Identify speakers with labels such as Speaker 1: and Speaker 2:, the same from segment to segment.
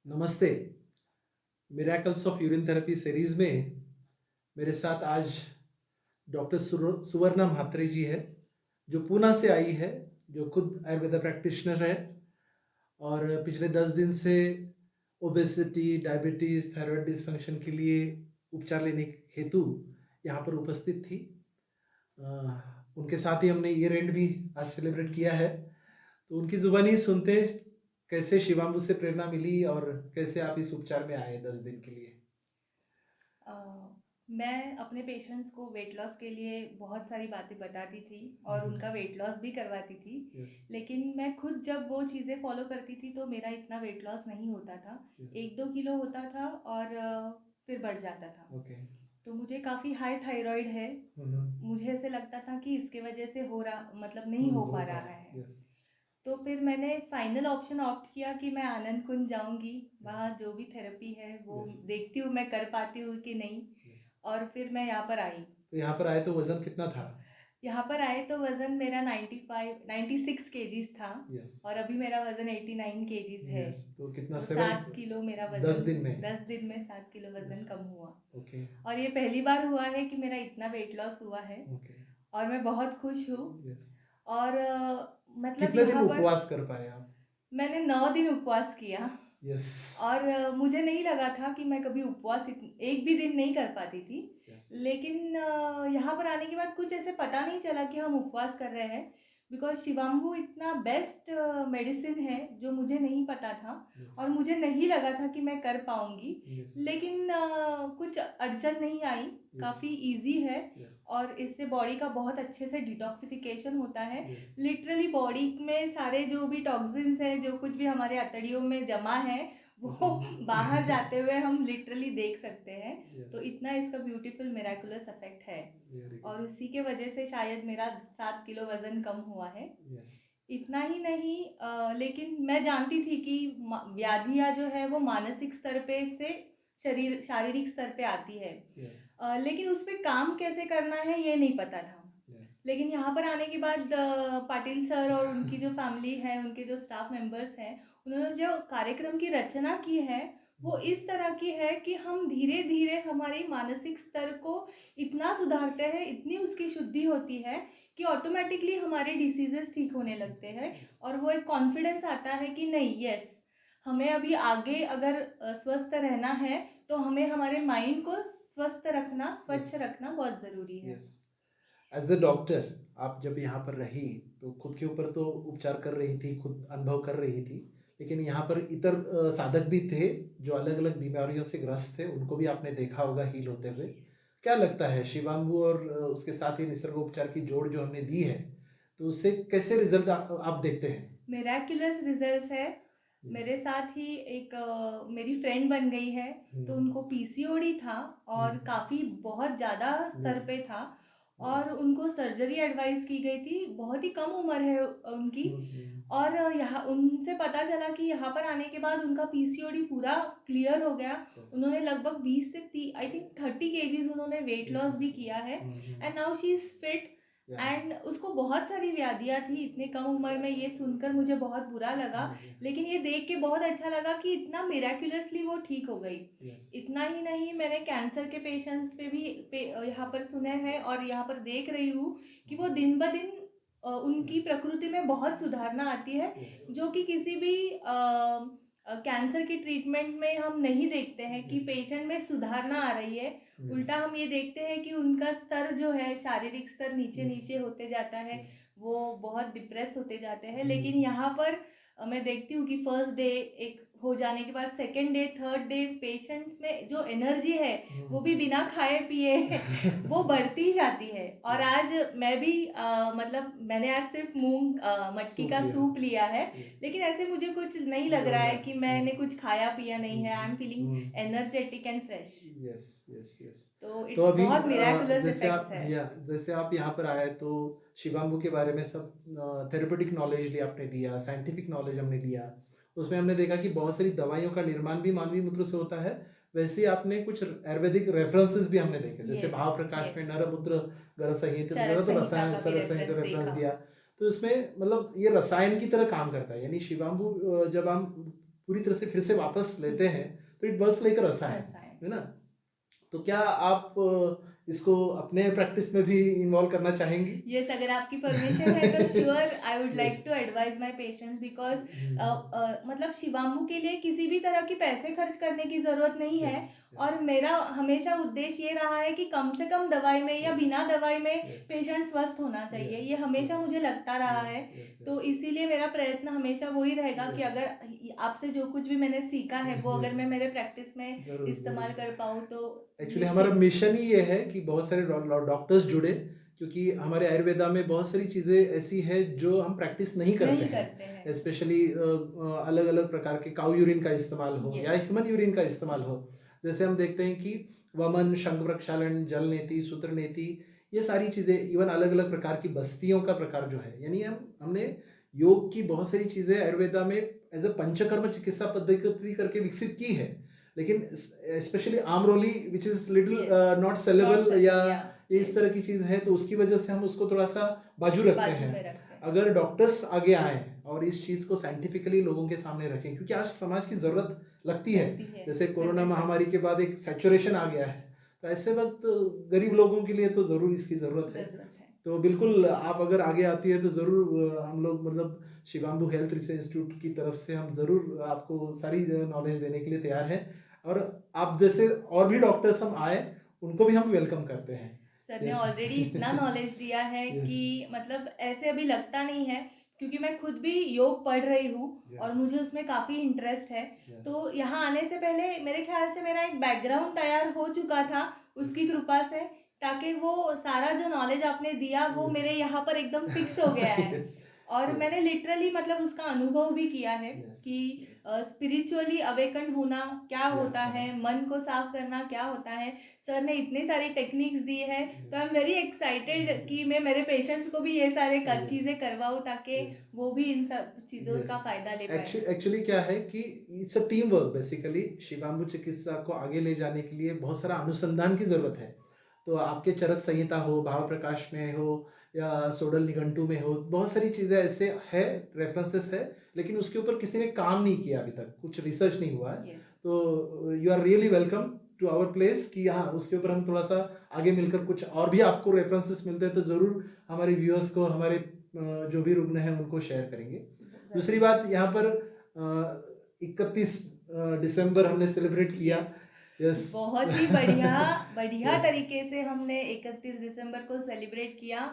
Speaker 1: नमस्ते। Miracles of urine therapy series में मेरे साथ आज डॉक्टर सुवर्णा म्हात्रे जी है, जो पूना से आई है, जो खुद आयुर्वेदा प्रैक्टिशनर है और पिछले 10 दिन से ओबेसिटी, डायबिटीज़, थायराइड डिसफंक्शन के लिए उपचार लेने हेतु यहाँ पर उपस्थित थी। उनके साथ ही हमने ईयर एंड भी आज सेलिब्रेट किया है। तो उनकी ज़ुबानी सुनते कैसे शिवांबु से प्रेरणा मिली और कैसे आप इस उपचार में आए 10 दिन के लिए।
Speaker 2: अ, मैं अपने पेशेंट्स को वेट लॉस के लिए बहुत सारी बातें बताती थी और उनका वेट लॉस भी करवाती थी।
Speaker 1: यस।
Speaker 2: लेकिन मैं खुद जब वो चीज़ें फॉलो करती थी तो मेरा इतना वेट लॉस नहीं होता था।
Speaker 1: यस।
Speaker 2: 1-2 किलो होता था और फिर बढ़ जाता था।
Speaker 1: ओके।
Speaker 2: तो मुझे काफ़ी हाई थायराइड है।
Speaker 1: हम्म।
Speaker 2: मुझे ऐसे लगता था कि इसके वजह से हो रहा मतलब नहीं हो
Speaker 1: हो
Speaker 2: पा
Speaker 1: पा
Speaker 2: रहा
Speaker 1: रहा
Speaker 2: है।
Speaker 1: है। यस।
Speaker 2: तो फिर मैंने फाइनल ऑप्शन ऑप्ट किया कि मैं आनंद कुंज जाऊंगी।
Speaker 1: यस।
Speaker 2: वहाँ जो भी थेरेपी है वो
Speaker 1: यस।
Speaker 2: देखती हूँ मैं कर पाती हूँ कि नहीं।
Speaker 1: यस।
Speaker 2: और फिर मैं यहाँ पर आई।
Speaker 1: तो यहाँ पर आए तो वजन कितना था?
Speaker 2: यहाँ पर आए तो वज़न मेरा 96 केजीज़ था।
Speaker 1: यस।
Speaker 2: और अभी मेरा वज़न 89 केजीज़ है।
Speaker 1: यस, तो कितना
Speaker 2: तो
Speaker 1: 7?
Speaker 2: 7 किलो मेरा
Speaker 1: 10
Speaker 2: वज़न
Speaker 1: दिन में?
Speaker 2: 10 दिन में 7 किलो
Speaker 1: यस।
Speaker 2: वज़न कम हुआ।
Speaker 1: ओके।
Speaker 2: और ये पहली बार हुआ है कि मेरा इतना वेट लॉस हुआ है।
Speaker 1: ओके।
Speaker 2: और मैं बहुत खुश हूँ।
Speaker 1: यस।
Speaker 2: और मतलब
Speaker 1: कितने दिन
Speaker 2: यहाँ पर
Speaker 1: उपवास कर पाए आप?
Speaker 2: मैंने 9 दिन उपवास किया।
Speaker 1: यस।
Speaker 2: और मुझे नहीं लगा था कि मैं कभी उपवास एक भी दिन नहीं कर पाती थी।
Speaker 1: यस।
Speaker 2: लेकिन यहाँ पर आने के बाद कुछ ऐसे पता नहीं चला कि हम उपवास कर रहे हैं। बिकॉज शिवाम्बू इतना बेस्ट मेडिसिन है जो मुझे नहीं पता था।
Speaker 1: यस।
Speaker 2: और मुझे नहीं लगा था कि मैं कर पाऊँगी।
Speaker 1: यस।
Speaker 2: लेकिन कुछ अड़चन नहीं आई।
Speaker 1: यस।
Speaker 2: काफ़ी इजी है।
Speaker 1: यस।
Speaker 2: और इससे बॉडी का बहुत अच्छे से डिटॉक्सिफिकेशन होता है।
Speaker 1: यस।
Speaker 2: लिटरली बॉडी में सारे जो भी टॉक्सिन्स हैं, जो कुछ भी हमारे अतड़ियों में जमा है, वो बाहर
Speaker 1: यस।
Speaker 2: जाते हुए हम लिटरली देख सकते हैं।
Speaker 1: यस।
Speaker 2: तो इतना इसका ब्यूटीफुल मिराकुलस इफेक्ट है।
Speaker 1: वेरी
Speaker 2: और
Speaker 1: गुड।
Speaker 2: उसी के वजह से शायद मेरा 7 किलो वज़न कम हुआ है।
Speaker 1: यस।
Speaker 2: इतना ही नहीं लेकिन मैं जानती थी कि व्याधियाँ जो है वो मानसिक स्तर पे से शारीरिक स्तर पे आती है।
Speaker 1: यस।
Speaker 2: लेकिन उस पे काम कैसे करना है ये नहीं पता था।
Speaker 1: यस।
Speaker 2: लेकिन यहाँ पर आने के बाद पाटिल सर और उनकी जो फैमिली है, उनके जो स्टाफ मेंबर्स हैं, उन्होंने जो कार्यक्रम की रचना की है वो इस तरह की है कि हम धीरे धीरे हमारे मानसिक स्तर को इतना सुधारते हैं, इतनी उसकी शुद्धि होती है कि ऑटोमेटिकली हमारे डिसीजेस ठीक होने लगते हैं। और वो एक कॉन्फिडेंस आता है कि नहीं, यस, हमें अभी आगे अगर स्वस्थ रहना है तो हमें हमारे माइंड को स्वस्थ रखना, स्वच्छ
Speaker 1: यस।
Speaker 2: रखना बहुत ज़रूरी है।
Speaker 1: यस। एज अ डॉक्टर आप जब यहाँ पर रही तो खुद के ऊपर तो उपचार कर रही थी, खुद अनुभव कर रही थी, लेकिन यहाँ पर इतर साधक भी थे जो अलग अलग बीमारियों से ग्रस्त थे, उनको भी आपने देखा होगा हील होते हुए। क्या लगता है शिवांगू और उसके साथ ही निसर्गोपचार की जोड़ जो हमने दी है, तो उससे कैसे रिजल्ट आप देखते हैं?
Speaker 2: मिराक्युलस रिजल्ट्स है।
Speaker 1: यस।
Speaker 2: मेरे साथ ही एक मेरी फ्रेंड बन गई है। तो उनको पीसीओडी था और काफ़ी बहुत ज़्यादा स्तर
Speaker 1: यस।
Speaker 2: पे था। और
Speaker 1: यस।
Speaker 2: उनको सर्जरी एडवाइस की गई थी। बहुत ही कम उम्र है उनकी।
Speaker 1: हम्म।
Speaker 2: और यहाँ उनसे पता चला कि यहाँ पर आने के बाद उनका पीसीओडी पूरा क्लियर हो गया।
Speaker 1: यस।
Speaker 2: उन्होंने लगभग 20 से आई थिंक 30 केजीज उन्होंने वेट लॉस भी किया है। And now she is fit.
Speaker 1: या।
Speaker 2: एंड उसको बहुत सारी व्याधियाँ थी इतने कम उम्र में, ये सुनकर मुझे बहुत बुरा लगा। लेकिन ये देख के बहुत अच्छा लगा कि इतना मिराक्युलसली वो ठीक हो गई।
Speaker 1: यस।
Speaker 2: इतना ही नहीं, मैंने कैंसर के पेशेंट्स पे भी यहाँ पर सुने हैं और यहाँ पर देख रही हूँ कि वो दिन ब दिन उनकी प्रकृति में बहुत सुधारना आती है।
Speaker 1: यस।
Speaker 2: जो कि किसी भी कैंसर की ट्रीटमेंट में हम नहीं देखते हैं कि
Speaker 1: यस।
Speaker 2: पेशेंट में सुधारना आ रही है।
Speaker 1: यस।
Speaker 2: उल्टा हम ये देखते हैं कि उनका स्तर जो है, शारीरिक स्तर नीचे
Speaker 1: यस।
Speaker 2: नीचे होते जाता है।
Speaker 1: यस।
Speaker 2: वो बहुत डिप्रेस होते जाते हैं। लेकिन यहाँ पर मैं देखती हूँ कि फर्स्ट डे एक हो जाने के बाद second day, third day patients में जो एनर्जी है वो भी बिना खाए पिए वो बढ़ती ही जाती है। और
Speaker 1: यस।
Speaker 2: आज मैं भी मतलब मैंने आज सिर्फ मूंग मटकी
Speaker 1: सूप
Speaker 2: का
Speaker 1: लिया।
Speaker 2: सूप लिया है।
Speaker 1: यस।
Speaker 2: लेकिन ऐसे मुझे कुछ नहीं लग
Speaker 1: लग
Speaker 2: रहा
Speaker 1: रहा
Speaker 2: है
Speaker 1: है।
Speaker 2: कि मैंने कुछ खाया पिया नहीं है। I am feeling
Speaker 1: hmm.
Speaker 2: Energetic and fresh.
Speaker 1: Yes. Yes. Yes.
Speaker 2: तो
Speaker 1: तो
Speaker 2: इट
Speaker 1: अभी
Speaker 2: बहुत मिराकुलस
Speaker 1: जैसे
Speaker 2: इफेक्ट्स
Speaker 1: आप
Speaker 2: है।
Speaker 1: या जैसे आप यहाँ पर आए तो शिवांगू के बारे में सब थेरेपेटिक नॉलेज आपने लिया, साइंटिफिक नॉलेज हमने लिया। उसमें हमने देखा कि बहुत सारी दवाइयों का निर्माण भी मानवीय मूत्र से होता है। वैसे ही आपने कुछ आयुर्वेदिक रेफरेंसेस भी हमने देखे, जैसे
Speaker 2: यस।
Speaker 1: भाव प्रकाश में
Speaker 2: यस।
Speaker 1: नरमूत्र गर संहिता में
Speaker 2: चरक
Speaker 1: तो
Speaker 2: संहिता
Speaker 1: रसायन
Speaker 2: का भी
Speaker 1: सरक संहिता
Speaker 2: रेफरेंस
Speaker 1: रेफरेंस
Speaker 2: देखा।
Speaker 1: दिया। तो इसमें मतलब ये रसायन की तरह काम करता है, यानी शिवांगू जब हम पूरी तरह से फिर से वापस लेते हैं, तो इट वर्क्स लाइक अ रसायन,
Speaker 2: रसायन।
Speaker 1: है ना? तो क्या आप इसको अपने प्रैक्टिस में भी इन्वॉल्व करना चाहेंगी?
Speaker 2: यस, अगर आपकी परमिशन है तो sure I would like
Speaker 1: yes.
Speaker 2: To advise my patients because मतलब शिवांबू के लिए किसी भी तरह की पैसे खर्च करने की ज़रूरत नहीं है।
Speaker 1: यस,
Speaker 2: और मेरा हमेशा उद्देश्य ये रहा है कि कम से कम दवाई में या
Speaker 1: यस,
Speaker 2: बिना दवाई में
Speaker 1: यस,
Speaker 2: पेशेंट स्वस्थ होना चाहिए,
Speaker 1: यस,
Speaker 2: ये हमेशा
Speaker 1: यस,
Speaker 2: मुझे लगता रहा है।
Speaker 1: यस, यस,
Speaker 2: तो इसीलिए मेरा प्रयत्न हमेशा वही रहेगा कि
Speaker 1: यस,
Speaker 2: अगर आपसे जो कुछ भी मैंने सीखा है वो अगर
Speaker 1: यस,
Speaker 2: मैं मेरे प्रैक्टिस में
Speaker 1: जरूर
Speaker 2: इस्तेमाल
Speaker 1: जरूर।
Speaker 2: कर पाऊँ तो
Speaker 1: एक्चुअली हमारा
Speaker 2: निश्चित
Speaker 1: मिशन ही ये है कि बहुत सारे डॉक्टर्स जुड़े, क्योंकि हमारे आयुर्वेदा में बहुत सारी चीज़ें ऐसी है जो हम प्रैक्टिस नहीं करते
Speaker 2: नहीं
Speaker 1: हैं।
Speaker 2: करते हैं।
Speaker 1: स्पेशली अलग अलग प्रकार के काउ यूरिन का इस्तेमाल हो या
Speaker 2: यस।
Speaker 1: ह्यूमन यूरिन का इस्तेमाल हो। जैसे हम देखते हैं कि वमन, शंख प्रक्षालन, जल नेति, सूत्र नेति, ये सारी चीज़ें, इवन अलग अलग प्रकार की बस्तियों का प्रकार जो है, यानी हमने योग की बहुत सारी चीज़ें आयुर्वेदा में एज अ पंचकर्म चिकित्सा पद्धति करके विकसित की है। लेकिन specially Amroli which is little
Speaker 2: yes.
Speaker 1: Not
Speaker 2: not
Speaker 1: saleable,
Speaker 2: sir
Speaker 1: या
Speaker 2: या
Speaker 1: इस
Speaker 2: यस।
Speaker 1: तरह की चीज़ है, तो उसकी वजह से हम उसको थोड़ा सा बाजू रखते
Speaker 2: बाजू
Speaker 1: हैं।
Speaker 2: में रखते हैं।
Speaker 1: अगर डॉक्टर्स आगे आए और इस चीज़ को साइंटिफिकली लोगों के सामने रखें, क्योंकि आज समाज की ज़रूरत लगती है।
Speaker 2: लगती है
Speaker 1: जैसे कोरोना
Speaker 2: 100%।
Speaker 1: महामारी के बाद एक सैचुरेशन आ गया है, तो ऐसे वक्त गरीब लोगों के लिए तो ज़रूर इसकी ज़रूरत है।
Speaker 2: ज़रूरत है।
Speaker 1: तो बिल्कुल आप अगर आगे आती है तो ज़रूर हम लोग मतलब शिवांबू हेल्थ रिसर्च इंस्टीट्यूट की तरफ से हम ज़रूर आपको सारी नॉलेज देने के लिए तैयार हैं। और आप जैसे और भी डॉक्टर्स हम आए, उनको भी हम वेलकम करते हैं।
Speaker 2: सर ने ऑलरेडी इतना नॉलेज दिया है
Speaker 1: यस,
Speaker 2: कि मतलब ऐसे अभी लगता नहीं है, क्योंकि मैं खुद भी योग पढ़ रही हूँ और
Speaker 1: यस,
Speaker 2: मुझे उसमें काफ़ी इंटरेस्ट है।
Speaker 1: यस,
Speaker 2: तो यहाँ आने से पहले मेरे ख्याल से मेरा एक बैकग्राउंड तैयार हो चुका था उसकी कृपा से, ताकि वो सारा जो नॉलेज आपने दिया वो
Speaker 1: यस,
Speaker 2: मेरे यहाँ पर एकदम फिक्स हो गया है।
Speaker 1: यस,
Speaker 2: और
Speaker 1: यस,
Speaker 2: मैंने लिटरली मतलब उसका अनुभव भी किया है
Speaker 1: यस,
Speaker 2: कि
Speaker 1: यस,
Speaker 2: स्पिरिचुअली अवेकन होना क्या
Speaker 1: या
Speaker 2: होता है, मन को साफ करना क्या होता है। सर ने इतनी सारी टेक्निक्स दी है, तो आई एम वेरी एक्साइटेड कि मैं मेरे पेशेंट्स को भी ये सारे
Speaker 1: यस,
Speaker 2: चीज़ें करवाऊँ ताकि
Speaker 1: यस,
Speaker 2: वो भी इन सब चीज़ों
Speaker 1: यस।
Speaker 2: का फ़ायदा ले पाएँ।
Speaker 1: एक्चुअली क्या है कि it's a team work basically. शिवांबु चिकित्सा को आगे ले जाने के लिए बहुत सारा अनुसंधान की ज़रूरत है। तो आपके चरक संहिता हो, भाव प्रकाश में हो, या सोडल निघंटू में हो, बहुत सारी चीज़ें ऐसे है, रेफरेंसेस है, लेकिन उसके ऊपर किसी ने काम नहीं किया अभी तक, कुछ रिसर्च नहीं हुआ है।
Speaker 2: यस।
Speaker 1: तो you are really welcome to our place कि हाँ, उसके ऊपर हम थोड़ा सा आगे मिलकर कुछ और भी आपको रेफरेंसेस मिलते हैं तो ज़रूर हमारे व्यूअर्स को, हमारे जो भी रुग्ण हैं उनको शेयर करेंगे। दूसरी बात, यहाँ पर 31 दिसंबर हमने सेलिब्रेट किया।
Speaker 2: यस।
Speaker 1: यस।
Speaker 2: बहुत ही बढ़िया बढ़िया
Speaker 1: यस,
Speaker 2: तरीके से हमने 31 दिसंबर को सेलिब्रेट किया।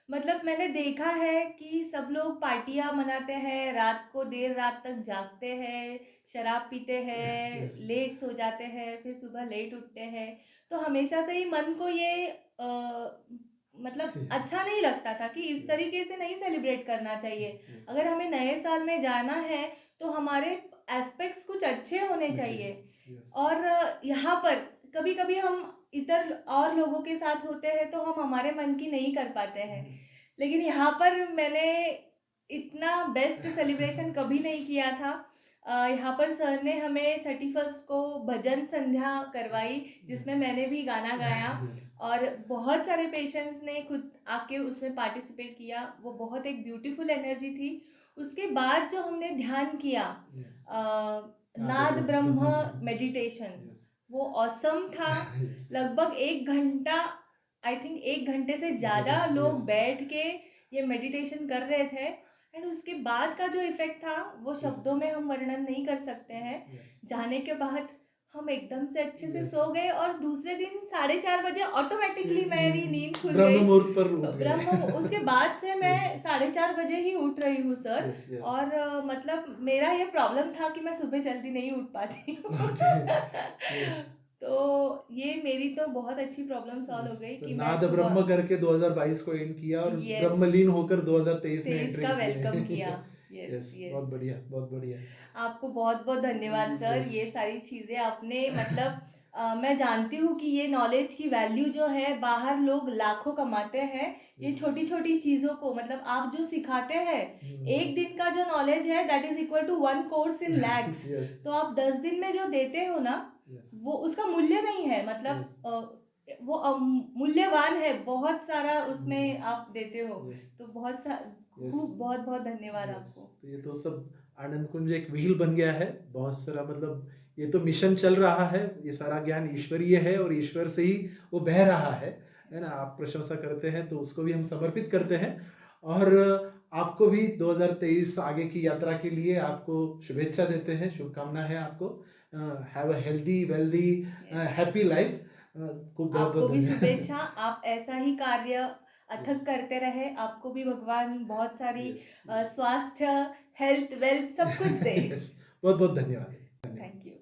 Speaker 2: मतलब मैंने देखा है कि सब लोग पार्टियां मनाते हैं, रात को देर रात तक जागते हैं, शराब पीते हैं,
Speaker 1: यस,
Speaker 2: लेट सो जाते हैं, फिर सुबह लेट उठते हैं। तो हमेशा से ही मन को ये मतलब
Speaker 1: यस,
Speaker 2: अच्छा नहीं लगता था कि इस
Speaker 1: यस,
Speaker 2: तरीके से नहीं सेलिब्रेट करना चाहिए।
Speaker 1: यस,
Speaker 2: अगर हमें नए साल में जाना है तो हमारे एस्पेक्ट्स कुछ अच्छे होने चाहिए।
Speaker 1: यस,
Speaker 2: और यहाँ पर कभी-कभी हम इतर और लोगों के साथ होते हैं तो हम हमारे मन की नहीं कर पाते हैं।
Speaker 1: यस।
Speaker 2: लेकिन यहाँ पर मैंने इतना बेस्ट सेलिब्रेशन कभी नहीं किया था। यहाँ पर सर ने हमें 31st को भजन संध्या करवाई, जिसमें मैंने भी गाना गाया
Speaker 1: यस,
Speaker 2: और बहुत सारे पेशेंट्स ने खुद आके उसमें पार्टिसिपेट किया। वो बहुत एक ब्यूटीफुल एनर्जी थी। उसके बाद जो हमने ध्यान किया
Speaker 1: यस।
Speaker 2: नाद ब्रह्म मेडिटेशन,
Speaker 1: यस,
Speaker 2: वो ऑसम था।
Speaker 1: यस,
Speaker 2: लगभग 1 घंटा, आई थिंक 1 घंटे से ज़्यादा लोग
Speaker 1: यस,
Speaker 2: बैठ के ये मेडिटेशन कर रहे थे। एंड उसके बाद का जो इफ़ेक्ट था वो शब्दों में हम वर्णन नहीं कर सकते हैं।
Speaker 1: यस,
Speaker 2: जाने के बाद हम एकदम से अच्छे से
Speaker 1: यस।
Speaker 2: सो गए और दूसरे दिन 4:30 बजे ऑटोमेटिकली मेरी नींद खुल
Speaker 1: ब्रह्म
Speaker 2: गई।
Speaker 1: मुहूर्त पर उठ
Speaker 2: ब्रह्म
Speaker 1: गए।
Speaker 2: उसके बाद से मैं
Speaker 1: यस,
Speaker 2: 4:30 बजे ही उठ रही हूँ सर।
Speaker 1: Yes, yes.
Speaker 2: और मतलब मेरा ये प्रॉब्लम था कि मैं सुबह जल्दी नहीं उठ पाती हूँ।
Speaker 1: ओके। यस,
Speaker 2: तो ये मेरी तो बहुत अच्छी प्रॉब्लम सॉल्व हो
Speaker 1: यस।
Speaker 2: गई
Speaker 1: तो
Speaker 2: कि मैं
Speaker 1: नाद
Speaker 2: सुबह
Speaker 1: ब्रह्म करके 2022 को एंड किया और
Speaker 2: यस
Speaker 1: ब्रह्मलीन होकर 2023 में
Speaker 2: 23
Speaker 1: एंट्री
Speaker 2: का
Speaker 1: की
Speaker 2: वेलकम किया।
Speaker 1: है।
Speaker 2: यस
Speaker 1: यस, बहुत
Speaker 2: यस।
Speaker 1: बढ़िया, बहुत बढ़िया।
Speaker 2: आपको बहुत बहुत धन्यवाद सर,
Speaker 1: यस।
Speaker 2: ये सारी चीज़ें आपने मतलब मैं जानती हूँ कि ये नॉलेज की वैल्यू जो है बाहर लोग लाखों कमाते हैं। ये छोटी छोटी चीज़ों को मतलब आप जो सिखाते हैं, एक दिन का जो नॉलेज है that is equal to 1 course in lakhs.
Speaker 1: Yes,
Speaker 2: तो आप 10 दिन में जो देते हो ना,
Speaker 1: यस,
Speaker 2: वो उसका मूल्य नहीं है, मतलब वो मूल्यवान है, बहुत सारा उसमें आप देते हो।
Speaker 1: यस,
Speaker 2: तो बहुत
Speaker 1: यस,
Speaker 2: खूब बहुत बहुत धन्यवाद
Speaker 1: यस।
Speaker 2: आपको।
Speaker 1: तो ये तो सब आनंद कुंज एक व्हील बन गया है। बहुत सारा मतलब ये तो मिशन चल रहा है, ये सारा ज्ञान ईश्वरीय है और ईश्वर से ही वो बह रहा है ना। आप प्रशंसा करते हैं तो उसको भी हम समर्पित करते हैं। और आपको भी 2023 आगे की यात्रा के लिए आपको शुभेच्छा देते हैं, शुभकामना है आपको। Have a healthy wealthy
Speaker 2: yes.
Speaker 1: Happy life. को बहुत
Speaker 2: आपको
Speaker 1: बहुत
Speaker 2: भी
Speaker 1: धन्यवाद।
Speaker 2: शुभेच्छा, आप ऐसा ही कार्य अथक
Speaker 1: यस
Speaker 2: करते रहे, आपको भी भगवान बहुत सारी
Speaker 1: यस यस
Speaker 2: स्वास्थ्य, हेल्थ, वेल्थ सब कुछ दे।
Speaker 1: यस बहुत बहुत धन्यवाद।
Speaker 2: Thank you.